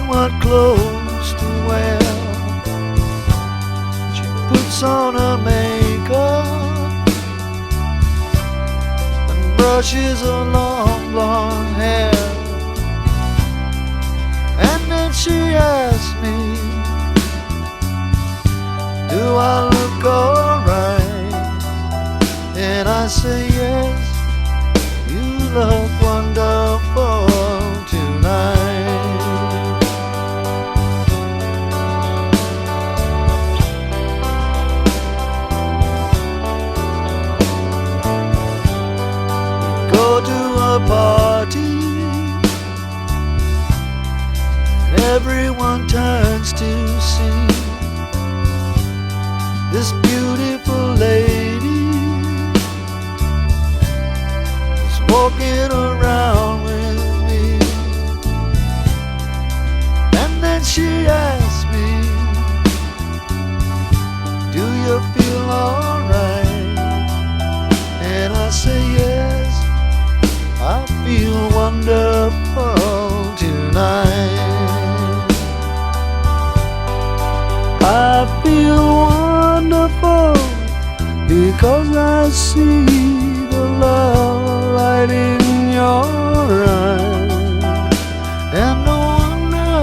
and what clothes to wear. She puts on her makeup and brushes her long blonde hair. And then she asks me, do I look alright? And I say yes, you look wonderful tonight. We go to a party and everyone turns to see this beautiful lady is walking around with me. And then she asks me, do you feel alright? And I say yes, I feel wonderful tonight. I feel wonderful because I see the love light in your eyes. And no wonder